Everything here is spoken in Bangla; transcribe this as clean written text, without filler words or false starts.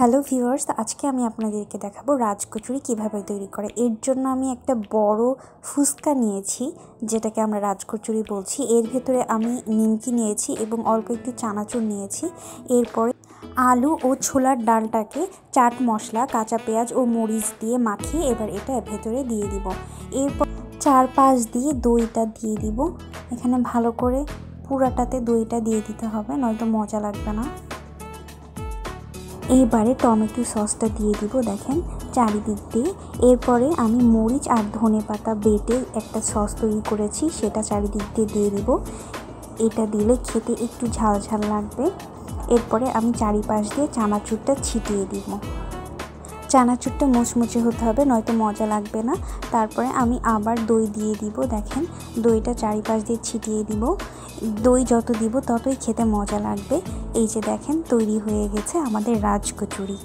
হ্যালো ভিউয়ার্স, আজকে আমি আপনাদেরকে দেখাবো রাজকচুরি কিভাবে তৈরি করে। এর জন্য আমি একটা বড় ফুচকা নিয়েছি, যেটাকে আমরা রাজকচুরি বলছি। এর ভেতরে আমি নিমকি নিয়েছি এবং অল্প একটু চানাচুর নিয়েছি। এরপরে আলু ও ছোলার ডালটাকে চাট মশলা, কাঁচা পেঁয়াজ ও মরিচ দিয়ে মাখিয়ে এবার এটা ভেতরে দিয়ে দিব। এরপর 4-5 দিয়ে দইটা দিয়ে দিব। এখানে ভালো করে পুরাটাতে দইটা দিয়ে দিতে হবে, নয়তো মজা লাগবে না। এইবারে টমেটো সসটা দিয়ে দিব, দেখেন চারিদিক দিয়ে। এরপরে আমি মরিচ আর ধনেপাতা বেটে একটা সস তৈরি করেছি, সেটা চারিদিক দিয়ে দিব। এটা দিলে খেতে একটু ঝাল ঝাল লাগবে। এরপরে আমি চারিপাশ দিয়ে চানাচুরটা ছিটিয়ে দিব। চানাচুরটা মুচমুচে হতে হবে, নয়তো মজা লাগবে না। তারপরে আমি আবার দই দিয়ে দিব, দেখেন দইটা চারিপাশ দিয়ে ছিটিয়ে দিব। দই যত দিব ততই খেতে মজা লাগবে। এই যে দেখেন তৈরি হয়ে গেছে আমাদের রাজকচুরি।